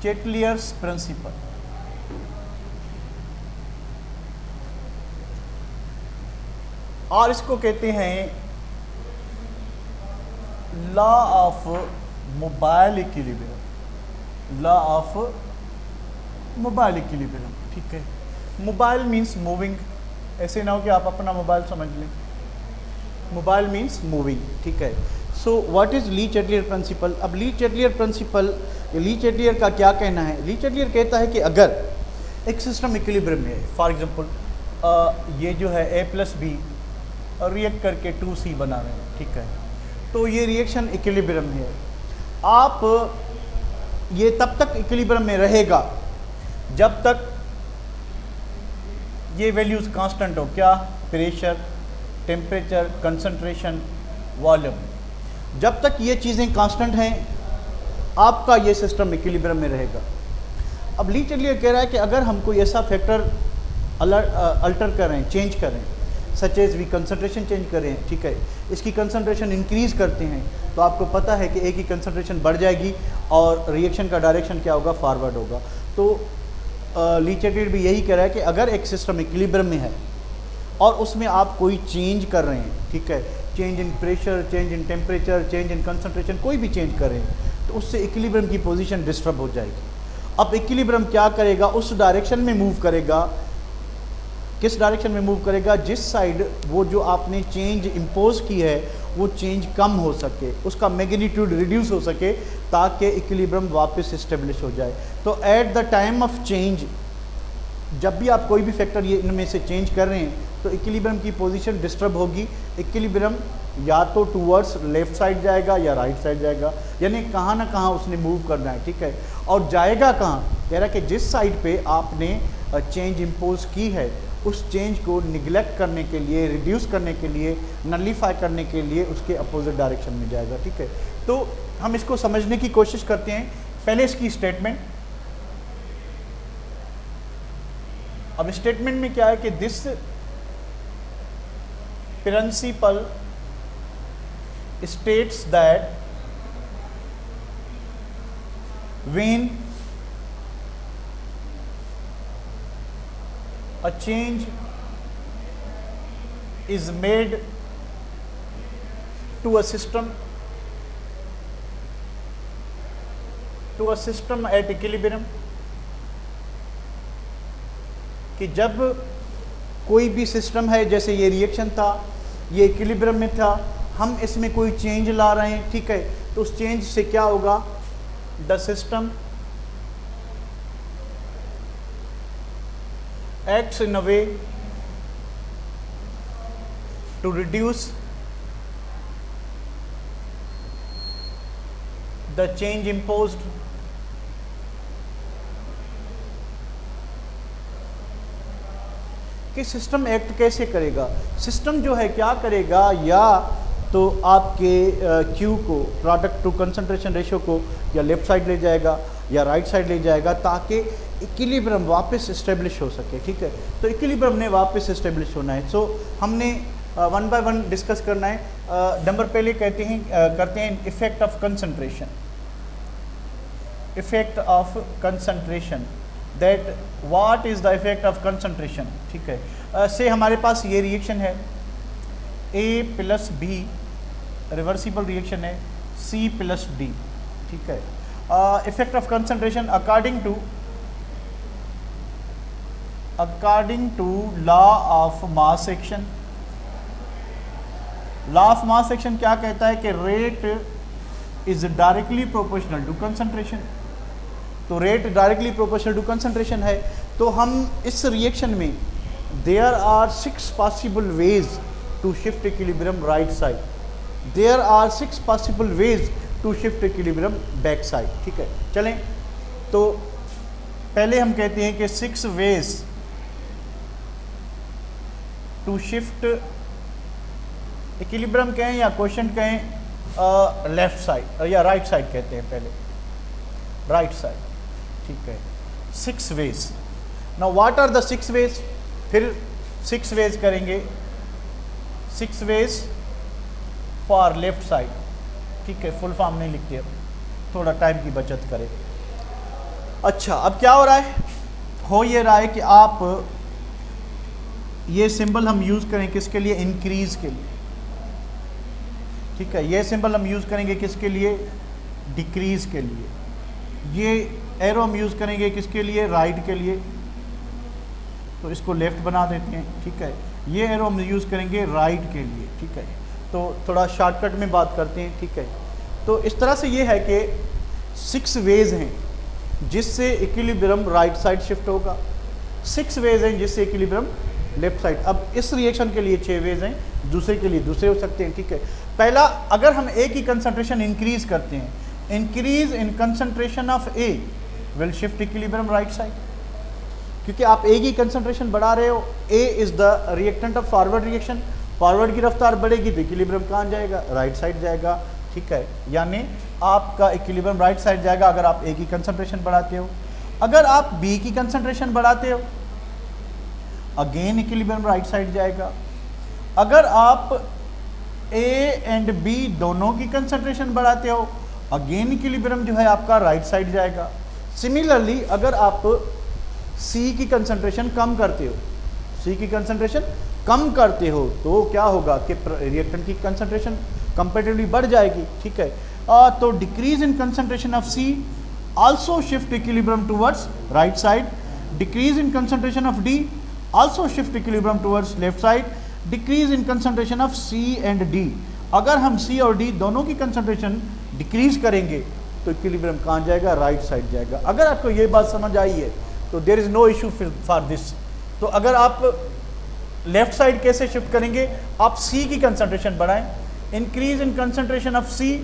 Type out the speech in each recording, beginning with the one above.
चेटलियर्स principal. और इसको कहते हैं law of mobile equilibrium. Law of mobile equilibrium, ठीक है। मोबाइल मीन्स मूविंग, ऐसे ना हो कि आप अपना मोबाइल समझ लें। मोबाइल मीन्स मूविंग, ठीक है। So what is Le Chatelier principle? अब ली चेटलियर प्रिंसिपल, ली चेटलियर का क्या कहना है? ली चेटलियर कहता है कि अगर एक सिस्टम इक्विलिब्रियम में है, फॉर एग्जांपल ये जो है a प्लस बी रिएक्ट करके 2c बना रहे हैं, ठीक है, तो ये रिएक्शन इक्विलिब्रियम में है। आप ये तब तक इक्विलिब्रियम में रहेगा जब तक ये वैल्यूज कांस्टेंट हो। क्या? Pressure, temperature, concentration, volume. जब तक ये चीज़ें कांस्टेंट हैं आपका ये सिस्टम इक्विलिब्रियम में रहेगा। अब ली चेटलियर कह रहा है कि अगर हम कोई ऐसा फैक्टर अल्टर करें, चेंज करें, such as we concentration change करें, ठीक है, इसकी कंसंट्रेशन इंक्रीज़ करते हैं, तो आपको पता है कि ए की कंसंट्रेशन बढ़ जाएगी और रिएक्शन का डायरेक्शन क्या होगा? फॉरवर्ड होगा। तो ली चेटलियर भी यही कह रहा है कि अगर एक सिस्टम इक्विलिब्रियम में है और उसमें आप कोई चेंज कर रहे हैं, ठीक है, change in pressure, change in temperature, change in concentration, कोई भी चेंज कर रहे हैं, तो उससे इक्विलिब्रियम की पोजीशन डिस्टर्ब हो जाएगी। अब इक्विलिब्रियम क्या करेगा? उस डायरेक्शन में मूव करेगा। किस डायरेक्शन में मूव करेगा? जिस साइड वो जो आपने चेंज इम्पोज की है वो चेंज कम हो सके, उसका मैग्नीट्यूड रिड्यूस हो सके, ताकि इक्विलिब्रियम वापस इस्टेब्लिश हो जाए। तो at the time of change, जब भी आप कोई भी फैक्टर ये इनमें से चेंज कर रहे हैं तो इक्विलिब्रियम की पोजीशन डिस्टर्ब होगी। इक्विलिब्रियम या तो टूवर्ड्स लेफ्ट साइड जाएगा या राइट साइड जाएगा, यानी कहाँ ना कहाँ उसने मूव करना है, ठीक है। और जाएगा कहाँ? कह रहा है कि जिस साइड पे आपने चेंज इम्पोज की है उस चेंज को निगलेक्ट करने के लिए, रिड्यूस करने के लिए, नलीफाई करने के लिए उसके अपोजिट डायरेक्शन में जाएगा, ठीक है। तो हम इसको समझने की कोशिश करते हैं। पहले इसकी स्टेटमेंट। अब स्टेटमेंट में क्या है कि this principle states that when a change is made to a system at equilibrium, कि जब कोई भी सिस्टम है, जैसे ये रिएक्शन था, ये इक्विलिब्रियम में था, हम इसमें कोई चेंज ला रहे हैं, ठीक है, तो उस चेंज से क्या होगा? The system acts in a way to reduce the change imposed कि सिस्टम एक्ट कैसे करेगा? सिस्टम जो है क्या करेगा? या तो आपके Q को, प्रोडक्ट टू कंसंट्रेशन रेशियो को, या लेफ्ट साइड ले जाएगा या राइट साइड ले जाएगा, ताकि इक्विलिब्रियम वापस इस्टेब्लिश हो सके, ठीक है। तो इक्विलिब्रियम ने वापस इस्टेब्लिश होना है। सो हमने वन बाय वन डिस्कस करना है। नंबर पहले करते हैं effect of concentration. Effect of concentration, that what is the effect of concentration, ठीक है। से हमारे पास ये रिएक्शन है A plus B, reversible reaction है C प्लस D, ठीक है। Effect of concentration according to law of mass action. Law of mass action क्या कहता है कि rate is directly proportional to concentration. तो rate directly proportional to concentration है। तो हम इस रिएक्शन में there are 6 possible ways to shift equilibrium right side, there are 6 possible ways to shift equilibrium back side, ठीक है। चलें, तो पहले हम कहते हैं कि 6 वेज टू शिफ्ट इक्विलिब्रियम कहें या क्वोशिएंट कहें, लेफ्ट साइड या राइट साइड कहते हैं, पहले राइट साइड, ठीक है। 6 ways. Now what are the 6 ways? फिर 6 वेज करेंगे, 6 वेज फॉर लेफ्ट साइड, ठीक है। फुल फॉर्म नहीं लिखते, अब थोड़ा टाइम की बचत करें। अच्छा, अब क्या हो रहा है? हो ये रहा है कि आप ये सिंबल हम यूज़ करें किसके लिए? इंक्रीज के लिए, ठीक है। ये सिंबल हम यूज़ करेंगे किसके लिए? डिक्रीज के लिए। ये एरो हम यूज़ करेंगे किसके लिए? राइट के लिए, तो इसको लेफ़्ट बना देते हैं, ठीक है। ये एरो हम यूज़ करेंगे राइट के लिए, ठीक है। तो थोड़ा शॉर्टकट में बात करते हैं, ठीक है। तो इस तरह से ये है कि 6 वेज हैं जिससे इक्विलिब्रियम राइट साइड शिफ्ट होगा, 6 वेज हैं जिससे इक्विलिब्रियम लेफ्ट साइड। अब इस रिएक्शन के लिए 6 वेज हैं, दूसरे के लिए दूसरे हो सकते हैं, ठीक है। पहला, अगर हम ए की कंसंट्रेशन इंक्रीज करते हैं, increase in concentration of A will shift equilibrium right side, क्योंकि आप ए की कंसंट्रेशन बढ़ा रहे हो। A is the reactant of forward reaction, forward की रफ्तार बढ़ेगी तो इक्विलिब्रियम कहाँ जाएगा? राइट साइड जाएगा, ठीक है। यानी आपका इक्विलिब्रियम राइट साइड जाएगा अगर आप ए की कंसंट्रेशन बढ़ाते हो। अगर आप बी की कंसंट्रेशन बढ़ाते हो, अगेन इक्विलिब्रियम राइट साइड जाएगा। अगर आप ए एंड बी दोनों की कंसंट्रेशन बढ़ाते हो, अगेन इक्विलिब्रियम जो है आपका राइट साइड जाएगा। सिमिलरली अगर आप सी की कंसंट्रेशन कम करते हो, सी की कंसंट्रेशन कम करते हो तो क्या होगा कि रिएक्टेंट की कंसंट्रेशन कंपैरेटिवली बढ़ जाएगी, ठीक है। तो decrease in concentration of C also shift equilibrium towards right side, decrease in concentration of D also shift equilibrium towards left side, decrease in concentration of C and D. अगर हम सी और D दोनों की कंसंट्रेशन डिक्रीज करेंगे तो equilibrium कहाँ जाएगा? Right side जाएगा। अगर आपको ये बात समझ आई है तो there is no issue for this. तो अगर आप लेफ्ट साइड कैसे शिफ्ट करेंगे? आप सी की कंसंट्रेशन बढ़ाएं, increase in concentration of C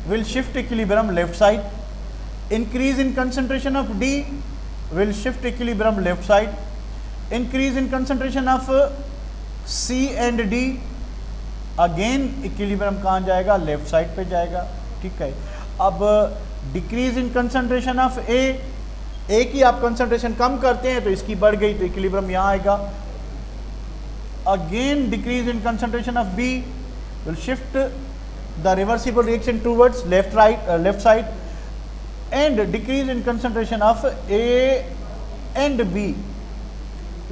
will shift equilibrium left side, increase in concentration of D will shift equilibrium left side, increase in concentration of C and D, again equilibrium कहाँ जाएगा? Left side पे जाएगा, ठीक है। अब decrease in concentration of A की आप concentration कम करते हैं तो इसकी बढ़ गई तो इक्विलिब्रियम यहाँ आएगा। Again decrease in concentration of B will shift the reversible reaction towards left side, and decrease in concentration of A and B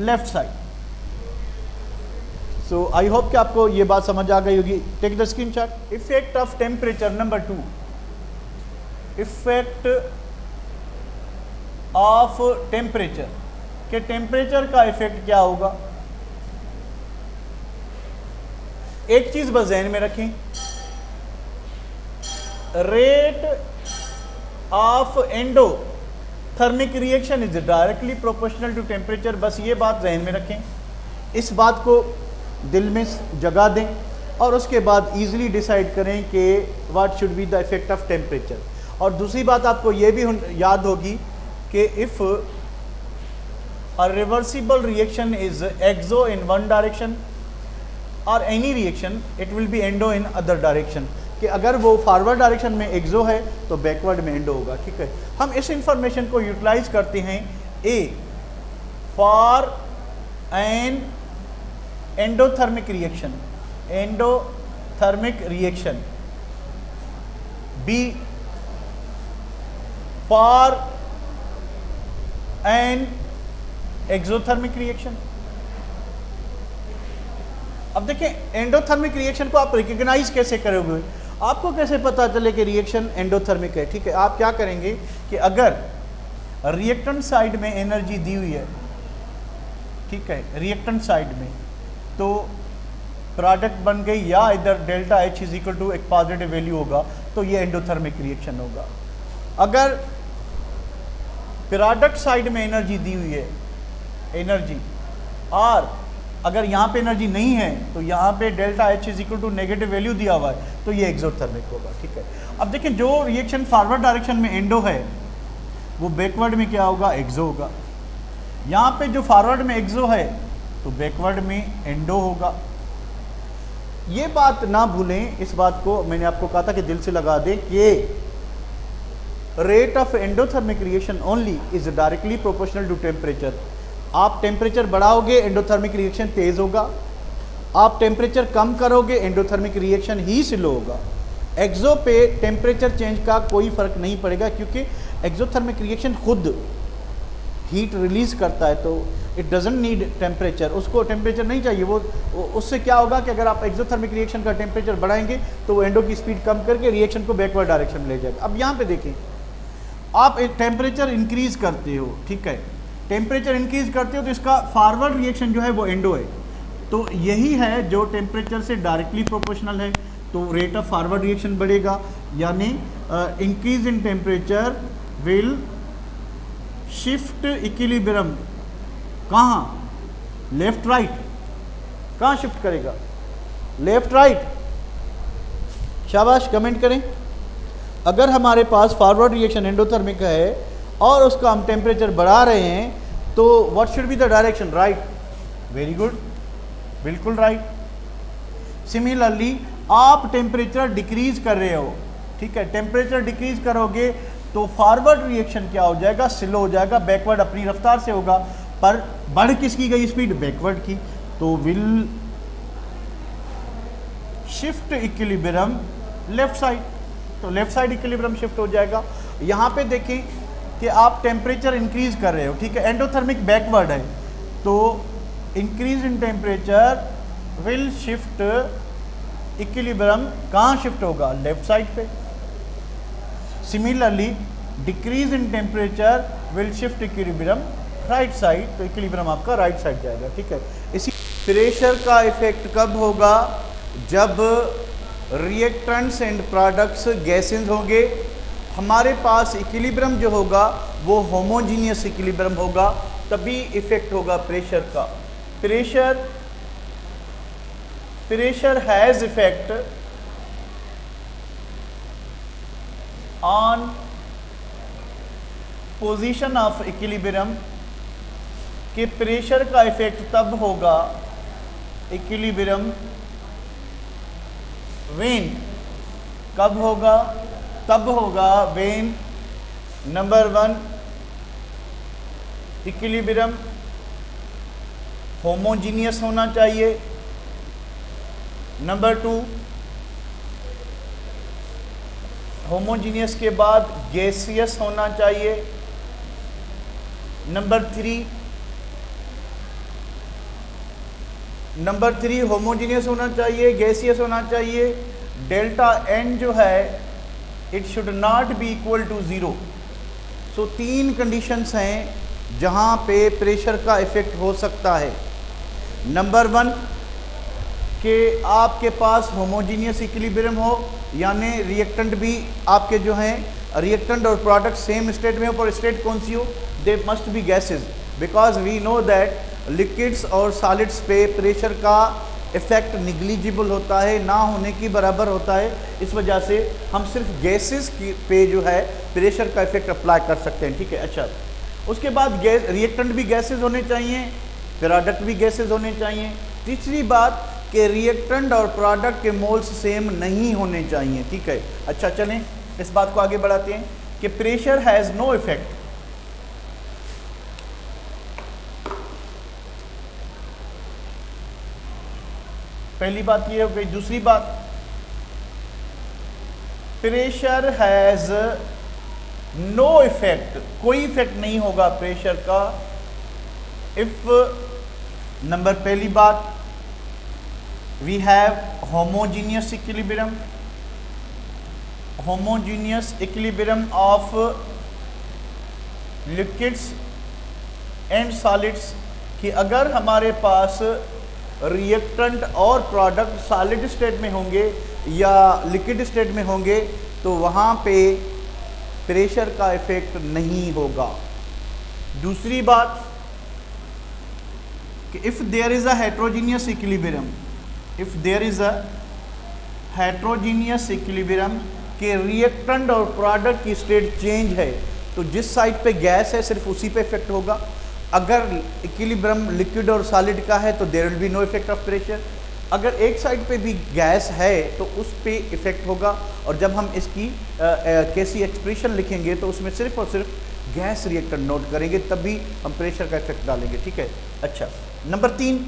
left side. So I hope कि आपको ये बात समझ आ गई होगी। Take the screenshot. Effect of temperature number 2, effect of temperature, के temperature का इफेक्ट क्या होगा? एक चीज बस ध्यान में रखें, rate of endothermic reaction is directly proportional to temperature. बस ये बात ध्यान में रखें, इस बात को दिल में जगा दें और उसके बाद इजीली डिसाइड करें कि what should be the effect of temperature. और दूसरी बात आपको ये भी याद होगी कि if a reversible reaction is exo in one direction और any reaction it will be endo in other direction, कि अगर वो फॉरवर्ड डायरेक्शन में एक्सो है तो बैकवर्ड में एंडो होगा, ठीक है। हम इस इंफॉर्मेशन को यूटिलाइज करते हैं A for an endothermic reaction, endothermic reaction, B for an exothermic reaction. अब देखें एंडोथर्मिक रिएक्शन को आप रिकॉग्नाइज कैसे करोगे? आपको कैसे पता चले कि रिएक्शन एंडोथर्मिक है? ठीक है, आप क्या करेंगे कि अगर रिएक्टेंट साइड में एनर्जी दी हुई है, ठीक है, रिएक्टेंट साइड में, तो प्रोडक्ट बन गई या इधर delta H is equal to एक पॉजिटिव वैल्यू होगा तो ये एंडोथर्मिक रिएक्शन होगा। अगर प्रोडक्ट साइड में एनर्जी दी हुई है, एनर्जी, और अगर यहाँ पे एनर्जी नहीं है तो यहाँ पे delta H is equal to negative value दिया हुआ है तो ये एक्सोथर्मिक होगा, ठीक है। अब देखें जो रिएक्शन फॉरवर्ड डायरेक्शन में एंडो है वो बैकवर्ड में क्या होगा? एक्सो होगा। यहाँ पे जो फॉरवर्ड में एक्सो है तो बैकवर्ड में एंडो होगा। ये बात ना भूलें, इस बात को मैंने आपको कहा था कि दिल से लगा दें कि rate of endothermic reaction only is directly proportional to temperature. आप टेम्परेचर बढ़ाओगे एंडोथर्मिक रिएक्शन तेज होगा, आप टेम्परेचर कम करोगे एंडोथर्मिक रिएक्शन ही स्लो होगा। एक्सो पे टेम्परेचर चेंज का कोई फर्क नहीं पड़ेगा क्योंकि एक्सोथर्मिक रिएक्शन खुद हीट रिलीज करता है, तो इट डजेंट नीड टेम्परेचर, उसको टेम्परेचर नहीं चाहिए। वो उससे क्या होगा कि अगर आप एक्सोथर्मिक रिएक्शन का टेम्परेचर बढ़ाएंगे तो वो एंडो की स्पीड कम करके रिएक्शन को बैकवर्ड डायरेक्शन में ले जाएगा। अब यहाँ पे देखें, आप एक टेम्परेचर इंक्रीज करते हो, ठीक है, टेम्परेचर इंक्रीज करते हो तो इसका फॉरवर्ड रिएक्शन जो है वो एंडो है, तो यही है जो टेम्परेचर से डायरेक्टली प्रोपोर्शनल है, तो रेट ऑफ फॉरवर्ड रिएक्शन बढ़ेगा, यानी increase in temperature will shift equilibrium कहाँ, लेफ्ट राइट, कहाँ शिफ्ट करेगा, लेफ्ट राइट। शाबाश, कमेंट करें। अगर हमारे पास फॉरवर्ड रिएक्शन एंडोथर्मिक है और उसका हम टेम्परेचर बढ़ा रहे हैं तो what should be the direction, right, very good, बिल्कुल राइट। सिमिलरली आप टेम्परेचर डिक्रीज कर रहे हो, ठीक है, टेम्परेचर डिक्रीज करोगे तो फॉरवर्ड रिएक्शन क्या हो जाएगा, स्लो हो जाएगा, बैकवर्ड अपनी रफ्तार से होगा, पर बढ़ किसकी गई स्पीड, बैकवर्ड की, तो will shift equilibrium left side, तो लेफ्ट साइड इक्विलिब्रियम शिफ्ट हो जाएगा। यहाँ पे देखें कि आप टेम्परेचर इंक्रीज कर रहे हो, ठीक है, एंडोथर्मिक बैकवर्ड है, तो increase in temperature will shift equilibrium कहाँ शिफ्ट होगा, लेफ्ट साइड पे। Similarly decrease in temperature will shift equilibrium right side, तो इक्विलिब्रियम आपका राइट साइड जाएगा, ठीक है। इसी प्रेशर का इफेक्ट कब होगा, जब रिएक्टेंट्स एंड प्रोडक्ट्स गैसेस होंगे, हमारे पास इक्विलिब्रियम जो होगा वो होमोजीनियस इक्विलिब्रियम होगा, तभी इफेक्ट होगा प्रेशर का। Pressure has effect on position of equilibrium, कि प्रेशर का इफेक्ट तब होगा इक्विलिब्रियम वेन, कब होगा, तब होगा वेन नंबर 1 इक्विलिब्रियम होमोजीनियस होना चाहिए, नंबर 2 होमोजीनियस के बाद गैसियस होना चाहिए, नंबर 3 होमोजीनियस होना चाहिए, गैसियस होना चाहिए, डेल्टा एन जो है it should not be equal to 0। So 3 conditions हैं जहां पे प्रेशर का इफेक्ट हो सकता है। नंबर 1 कि आपके पास होमोजीनियस इक्विलिब्रियम हो, यानी रिएक्टेंट भी आपके जो हैं, रिएक्टेंट और प्रोडक्ट सेम स्टेट में हो, पर स्टेट कौन सी हो, they must be gases, because we know that liquids और सॉलिड्स पे प्रेशर का इफेक्ट निग्लिजिबल होता है, ना होने की बराबर होता है। इस वजह से हम सिर्फ गैसेस की पे जो है प्रेशर का इफेक्ट अप्लाई कर सकते हैं, ठीक है। अच्छा, उसके बाद रिएक्टेंट भी गैसेज होने चाहिए, प्रोडक्ट भी गैसेज होने चाहिए। तीसरी बात कि रिएक्टेंट और प्रोडक्ट के मोल्स सेम नहीं होने चाहिए, ठीक है। अच्छा, चलें इस बात को आगे बढ़ाते हैं कि प्रेशर हैज़ नो इफेक्ट, पहली बात ये हो गई। दूसरी बात, प्रेशर हैज नो इफेक्ट, कोई इफेक्ट नहीं होगा प्रेशर का इफ, नंबर पहली बात, we have homogeneous equilibrium, homogeneous equilibrium of liquids and solids, कि अगर हमारे पास रिएक्टेंट और प्रोडक्ट सॉलिड स्टेट में होंगे या लिक्विड स्टेट में होंगे तो वहाँ पे प्रेशर का इफेक्ट नहीं होगा। दूसरी बात कि if there is a heterogeneous equilibrium, if there is a heterogeneous equilibrium के रिएक्टेंट और प्रोडक्ट की स्टेट चेंज है तो जिस साइड पे गैस है सिर्फ उसी पे इफेक्ट होगा। अगर इक्विलिब्रियम लिक्विड और सॉलिड का है तो there will be no effect of pressure. अगर एक साइड पे भी गैस है तो उस पे इफेक्ट होगा, और जब हम इसकी कैसी एक्सप्रेशन लिखेंगे तो उसमें सिर्फ और सिर्फ गैस रिएक्टेंट नोट करेंगे, तभी हम प्रेशर का इफेक्ट डालेंगे, ठीक है। अच्छा, नंबर 3,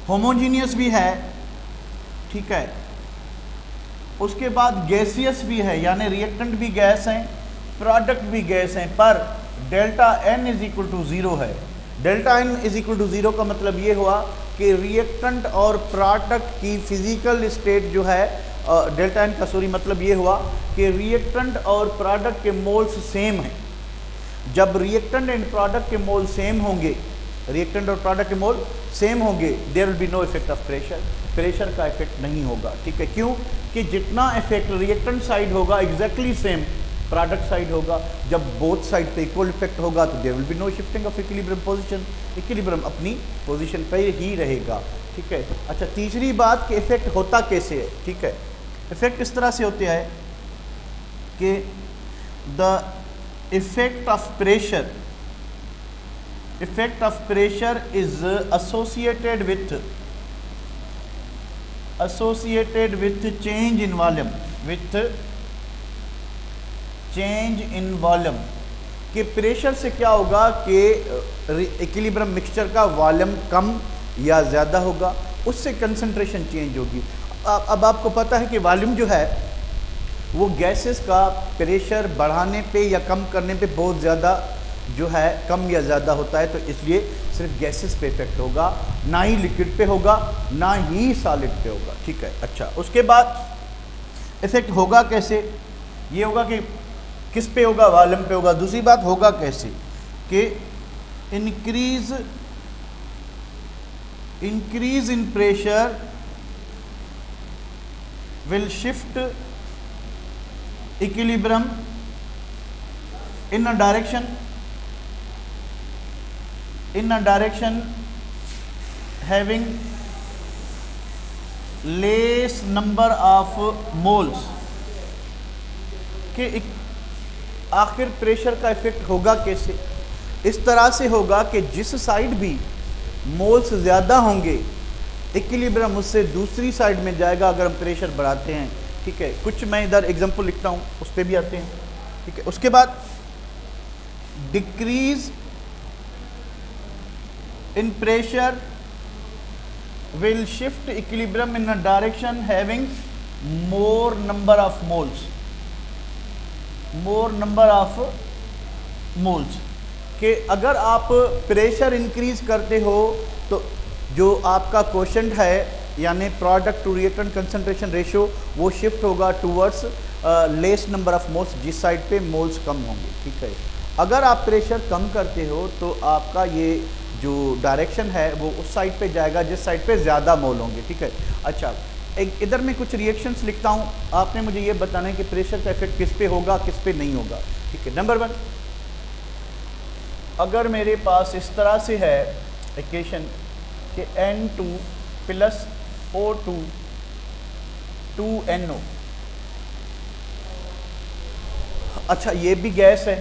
होमोजीनियस भी है, ठीक है, उसके बाद गैसियस भी है, यानी रिएक्टेंट भी गैस हैं, प्रोडक्ट भी गैस हैं, पर delta N is equal to zero है। Delta N is equal to zero का मतलब ये हुआ कि रिएक्टेंट और प्रोडक्ट की फिजिकल स्टेट जो है, डेल्टा एन का सॉरी मतलब ये हुआ कि रिएक्टेंट और प्रोडक्ट के मोल्स सेम हैं। जब रिएक्टेंट एंड प्रोडक्ट के मोल सेम होंगे, रिएक्टेंट और प्रोडक्ट के मोल सेम होंगे, there will be no effect of pressure, pressure का इफेक्ट नहीं होगा। ठीक है, क्यों कि जितना इफेक्ट रिएक्टेंट साइड होगा एग्जैक्टली सेम प्रोडक्ट साइड होगा। जब बोथ साइड पे इक्वल इफेक्ट होगा तो there will be no shifting of equilibrium position, equilibrium अपनी पोजीशन पे ही रहेगा। ठीक है, अच्छा तीसरी बात कि इफेक्ट होता कैसे है। ठीक है, इफेक्ट इस तरह से होते हैं कि the effect of pressure is associated with change in volume, कि प्रेशर से क्या होगा कि इक्विलिब्रियम मिक्सचर का वॉल्यूम कम या ज़्यादा होगा, उससे कंसंट्रेशन चेंज होगी। अब आपको पता है कि वॉल्यूम जो है वो गैसेस का प्रेशर बढ़ाने पे या कम करने पे बहुत ज़्यादा जो है कम या ज़्यादा होता है, तो इसलिए सिर्फ गैसेस पे इफेक्ट होगा, ना ही लिक्विड पे होगा, ना ही सॉलिड पे होगा। ठीक है, अच्छा उसके बाद इफेक्ट होगा कैसे, ये होगा कि किस पे होगा, वॉल्यूम पे होगा। दूसरी बात होगा कैसे कि increase in pressure will shift equilibrium in a direction having less number of moles, कि आखिर प्रेशर का इफेक्ट होगा कैसे, इस तरह से होगा कि जिस साइड भी मोल्स ज़्यादा होंगे इक्विलिब्रियम उससे दूसरी साइड में जाएगा अगर हम प्रेशर बढ़ाते हैं। ठीक है, कुछ मैं इधर एग्जांपल लिखता हूँ, उस पर भी आते हैं। ठीक है, उसके बाद decrease in pressure will shift equilibrium in a direction having more number of moles, कि अगर आप प्रेशर इंक्रीज करते हो तो जो आपका क्वोशंट है यानी product to reactant concentration ratio वो शिफ्ट होगा towards less number of moles, जिस साइड पे मोल्स कम होंगे। ठीक है, अगर आप प्रेशर कम करते हो तो आपका ये जो डायरेक्शन है वो उस साइड पे जाएगा जिस साइड पे ज़्यादा मोल होंगे। ठीक है, अच्छा एक इधर मैं कुछ रिएक्शंस लिखता हूँ, आपने मुझे ये बताना है कि प्रेशर का इफेक्ट किस पे होगा किस पे नहीं होगा। ठीक है, नंबर 1, अगर मेरे पास इस तरह से है इक्वेशन कि N2 प्लस O2 2NO, अच्छा ये भी गैस है,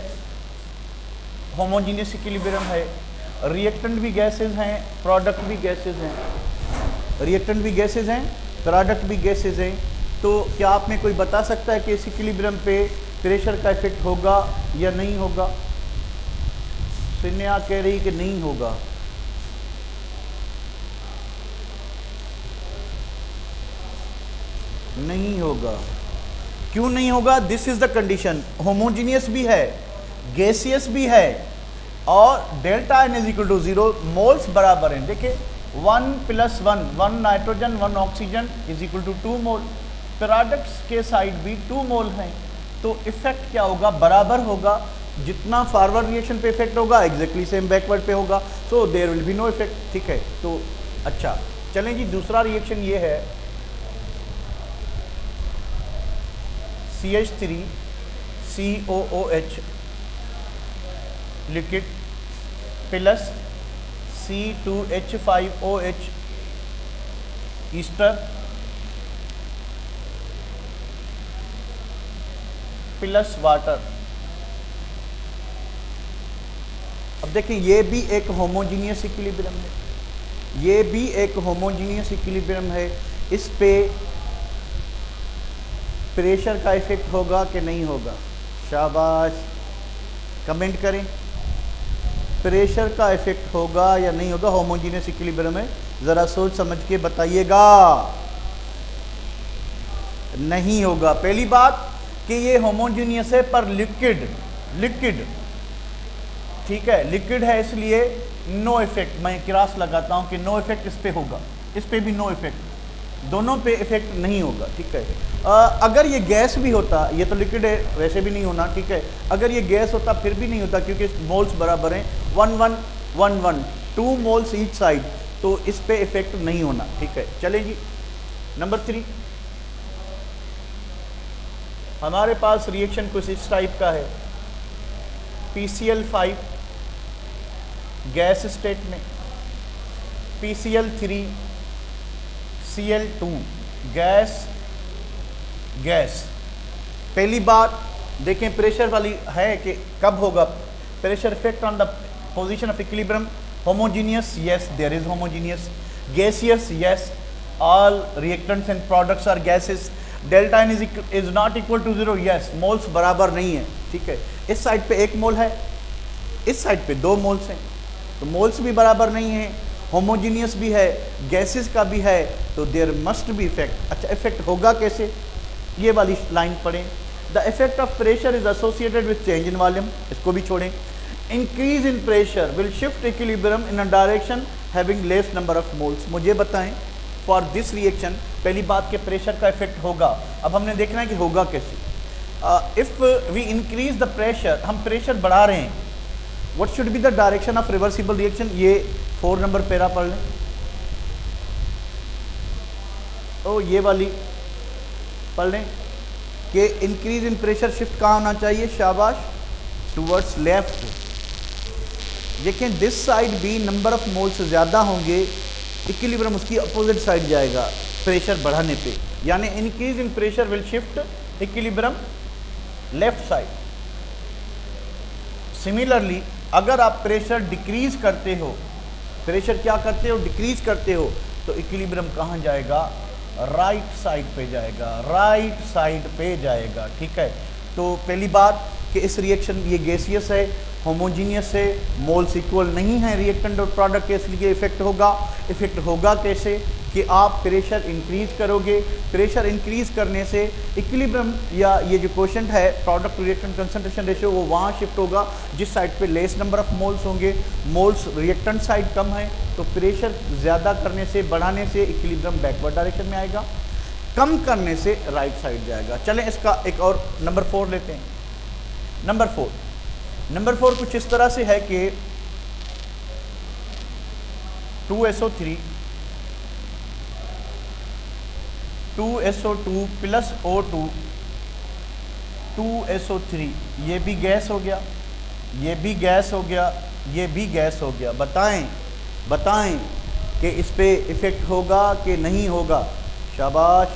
होमोजीनियस इक्विलिब्रियम है, रिएक्टेंट भी गैसेस हैं, प्रोडक्ट भी गैसेस हैं, रिएक्टेंट भी गैसेस हैं, प्रोडक्ट भी गैसेस हैं, तो क्या आप में कोई बता सकता है कि इस इक्विलिब्रियम पे प्रेशर का इफेक्ट होगा या नहीं होगा? सिन्या कह रही कि नहीं होगा। नहीं होगा, क्यों नहीं होगा? This is the condition, homogeneous भी है, गैसियस भी है और delta N is equal to 0, moles बराबर हैं। देखिए 1 + 1 nitrogen 1 oxygen is equal to 2 mole, products के साइड भी 2 मोल हैं, तो इफेक्ट क्या होगा? बराबर होगा। जितना फॉरवर्ड रिएक्शन पे इफेक्ट होगा एग्जैक्टली सेम बैकवर्ड पे होगा, so there will be no effect. ठीक है, तो अच्छा चलें जी, दूसरा रिएक्शन ये है CH3COOH liquid plus C2H5OH Easter plus water. अब देखिए ये भी एक होमोजीनियस इक्विलिब्रियम है, ये भी एक होमोजीनियस इक्विलिब्रियम है, इस पे प्रेशर का इफेक्ट होगा कि नहीं होगा? शाबाश, कमेंट करें, प्रेशर का इफेक्ट होगा या नहीं होगा? होमोजीनियस इक्विलिब्रियम में ज़रा सोच समझ के बताइएगा। नहीं होगा। पहली बात कि ये होमोजीनियस है पर लिक्विड, लिक्विड, ठीक है, लिक्विड है इसलिए नो इफेक्ट। मैं क्रॉस लगाता हूँ कि नो इफेक्ट इस पे होगा, इस पे भी नो इफेक्ट, दोनों पे इफेक्ट नहीं होगा, ठीक है। अगर ये गैस भी होता, ये तो लिक्विड है वैसे भी नहीं होना, ठीक है, अगर ये गैस होता फिर भी नहीं होता क्योंकि मोल्स बराबर हैं 1 1 1 1, 2 मोल्स ईच साइड, तो इस पे इफेक्ट नहीं होना, ठीक है। चले जी नंबर 3, हमारे पास रिएक्शन कुछ इस टाइप का है। PCl5 गैस स्टेट में, PCl3 Cl2 गैस, गैस। पहली बात देखें प्रेशर वाली है कि कब होगा pressure effect on the position of equilibrium. Homogeneous, yes there is homogeneous. Gaseous, yes all reactants and products are gases. Delta N is not equal to 0, yes moles बराबर नहीं है, ठीक है। इस साइड पे 1 मोल है, इस साइड पे 2 मोल्स हैं, तो मोल्स भी बराबर नहीं है। होमोजीनियस भी है, गैसेस का भी है, तो देयर मस्ट बी इफेक्ट। अच्छा इफेक्ट होगा कैसे, ये वाली लाइन पढ़ें। The effect of pressure is associated with change in volume, इसको भी छोड़ें। Increase in pressure will shift equilibrium in a direction having less number of moles. मुझे बताएं फॉर दिस रिएक्शन, पहली बात के प्रेशर का इफेक्ट होगा। अब हमने देखना है कि होगा कैसे। If we increase the pressure, हम प्रेशर बढ़ा रहे हैं, what should be the direction of reversible reaction. ये 4 नंबर पैरा पढ़ लें। तो ये वाली पढ़ लें कि इंक्रीज इन प्रेशर शिफ्ट कहाँ होना चाहिए, शाबाश, टूवर्ड्स लेफ्ट। देखें दिस साइड भी नंबर ऑफ मोल्स ज़्यादा होंगे, इक्विलिब्रियम उसकी अपोजिट साइड जाएगा प्रेशर बढ़ाने पे, यानी increase in pressure will shift equilibrium left side. Similarly अगर आप प्रेशर डिक्रीज करते हो, प्रेशर क्या करते हो, डिक्रीज करते हो, तो इक्विलिब्रियम कहाँ जाएगा, राइट साइड पे जाएगा, राइट साइड पे जाएगा, ठीक है। तो पहली बात कि इस रिएक्शन ये गैसियस है, होमोजीनियस है, मोल्स इक्वल नहीं है रिएक्टेंट और प्रोडक्ट के, इसलिए इफेक्ट होगा। इफेक्ट होगा कैसे कि आप प्रेशर इंक्रीज करोगे, प्रेशर इंक्रीज करने से इक्विलिब्रियम या ये जो क्वोशंट है प्रोडक्ट रिएक्टेंट कंसंट्रेशन रेशियो, वो वहाँ शिफ्ट होगा जिस साइड पे लेस नंबर ऑफ मोल्स होंगे। मोल्स रिएक्टेंट साइड कम है, तो प्रेशर ज़्यादा करने से, बढ़ाने से इक्विलिब्रियम बैकवर्ड डायरेक्शन में आएगा, कम करने से राइट साइड जाएगा। चलें इसका एक और नंबर 4 लेते हैं। नंबर 4 कुछ इस तरह से है कि 2SO3 2SO2 plus O2 2SO3, ये भी गैस हो गया, ये भी गैस हो गया, ये भी गैस हो गया। बताएं कि इस पे इफेक्ट होगा कि नहीं होगा, शाबाश।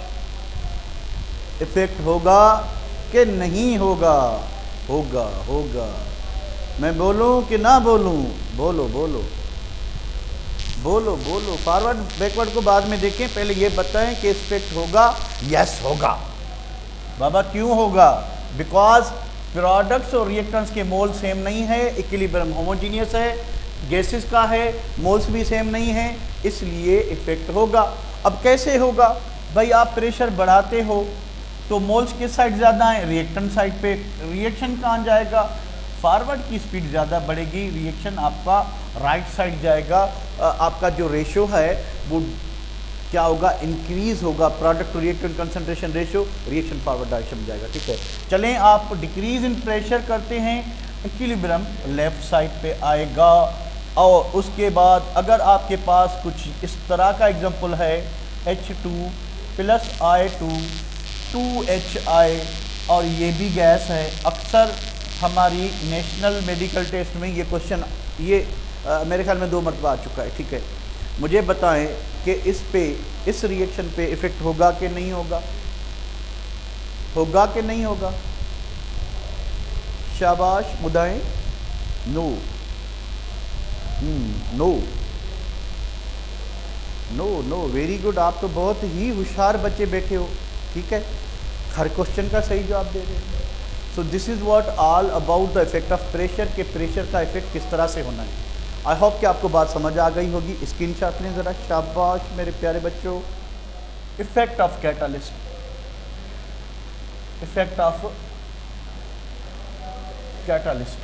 इफेक्ट होगा कि नहीं होगा, होगा। मैं बोलूं कि ना बोलूं, बोलो, फॉरवर्ड बैकवर्ड को बाद में देखें, पहले ये बताएं कि इफेक्ट होगा, यस होगा। बाबा क्यों होगा, बिकॉज प्रोडक्ट्स और रिएक्टेंट्स के मोल सेम नहीं है, इक्विलिब्रियम होमोजीनियस है, गैसेस का है, मोल्स भी सेम नहीं है, इसलिए इफेक्ट होगा। अब कैसे होगा भाई, आप प्रेशर बढ़ाते हो तो मोल्स किस साइड ज़्यादा है, रिएक्टेंट साइड पे, रिएक्शन कहाँ जाएगा, फॉरवर्ड की स्पीड ज़्यादा बढ़ेगी, रिएक्शन आपका राइट साइड जाएगा। आपका जो रेशो है वो क्या होगा, इंक्रीज होगा, product to reactant concentration ratio, reaction forward direction में जाएगा, ठीक है। चलें आप डिक्रीज इन प्रेशर करते हैं, इक्विलिब्रियम लेफ्ट साइड पे आएगा। और उसके बाद अगर आपके पास कुछ इस तरह का एग्जांपल है, H2 प्लस I2 2HI, और ये भी गैस है। अक्सर हमारी नेशनल मेडिकल टेस्ट में ये क्वेश्चन, ये मेरे ख्याल में 2 मरतबा आ चुका है, ठीक है। मुझे बताएं कि इस रिएक्शन पे इफेक्ट होगा कि नहीं होगा, होगा कि नहीं होगा, शाबाश मुदाएं, नो नो, वेरी गुड। आप तो बहुत ही होशियार बच्चे बैठे हो, ठीक है, हर क्वेश्चन का सही जवाब दे रहे हैं। So this is what all about the effect of pressure, के प्रेशर का इफेक्ट किस तरह से होना है। आई होप कि आपको बात समझ आ गई होगी। स्क्रीनशॉट लें ज़रा, शाबाश मेरे प्यारे बच्चों। Effect of catalyst, effect of catalyst.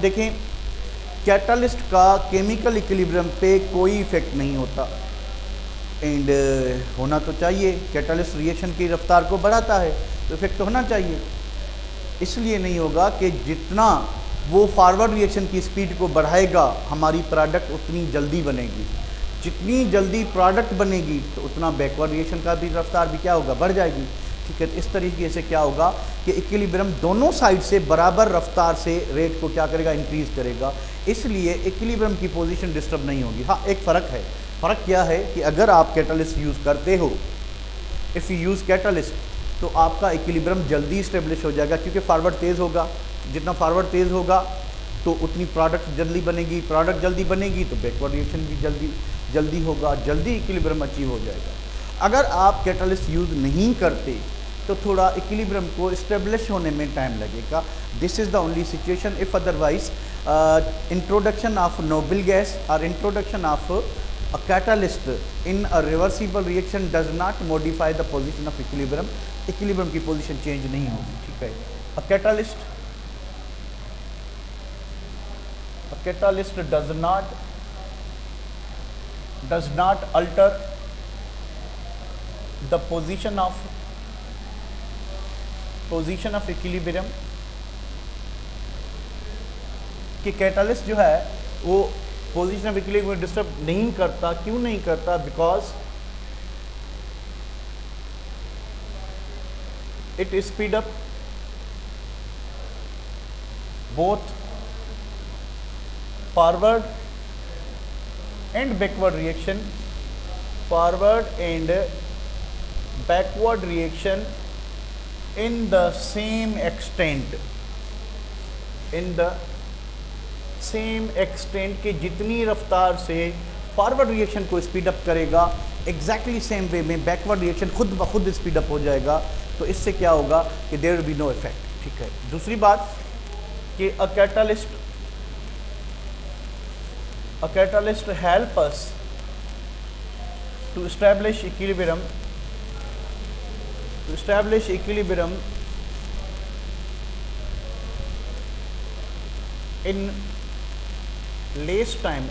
देखें, कैटालिस्ट का केमिकल इक्विलिब्रियम पे कोई इफेक्ट नहीं होता, एंड होना तो चाहिए। कैटालिस्ट रिएक्शन की रफ्तार को बढ़ाता है तो इफेक्ट तो होना चाहिए। इसलिए नहीं होगा कि जितना वो फॉरवर्ड रिएक्शन की स्पीड को बढ़ाएगा हमारी प्रोडक्ट उतनी जल्दी बनेगी। जितनी जल्दी प्रोडक्ट बनेगी तो उतना बैकवर्ड रिएक्शन का भी रफ्तार भी क्या होगा, बढ़ जाएगी। ठीक है, तो इस तरीके से क्या होगा कि इक्विलिब्रियम दोनों साइड से बराबर रफ्तार से रेट को क्या करेगा, इंक्रीज करेगा। इसलिए इक्विलिब्रियम की पोजीशन डिस्टर्ब नहीं होगी। हाँ, एक फ़र्क है। फ़र्क क्या है कि अगर आप कैटालिस्ट यूज़ करते हो, इफ़ यू यूज़ कैटालिस्ट, तो आपका इक्विलिब्रियम जल्दी इस्टेब्लिश हो जाएगा, क्योंकि फॉरवर्ड तेज़ होगा। जितना फॉरवर्ड तेज़ होगा तो उतनी प्रोडक्ट जल्दी बनेगी। प्रोडक्ट जल्दी बनेगी तो बैकवर्ड रिएक्शन भी जल्दी होगा, जल्दी इक्विलिब्रियम अचीव हो जाएगा। अगर आप कैटालिस्ट यूज़ नहीं करते तो थोड़ा इक्विलिब्रियम को इस्टेब्लिश होने में टाइम लगेगा। This is the only situation. If otherwise introduction of noble gas और introduction of a catalyst in a reversible reaction does not modify the position of equilibrium। equilibrium की position change नहीं होगी। ठीक है, a catalyst does not alter the position of equilibrium। कि catalyst जो है वो पोजीशन ऑफ इक्विलिब्रियम डिस्टर्ब नहीं करता। क्यों नहीं करता? Because it speed up both forward and backward reaction, forward and backward reaction in the same extent, same extent के जितनी रफ्तार से फॉरवर्ड रिएक्शन को स्पीड अप करेगा, एग्जैक्टली सेम वे में बैकवर्ड रिएक्शन खुद ब खुद स्पीड अप हो जाएगा। तो इससे क्या होगा कि there will be no effect. ठीक है, दूसरी बात कि a catalyst help us to establish equilibrium in less time.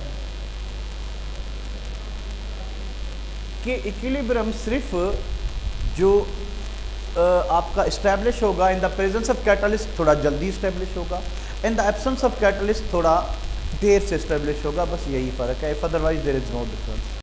कि इक्विलिब्रियम सिर्फ जो आपका इस्टेब्लिश होगा in the presence of catalyst थोड़ा जल्दी इस्टेब्लिश होगा, in the absence of catalyst थोड़ा देर से इस्टेब्लिश होगा। बस यही फ़र्क है। If otherwise there is no difference.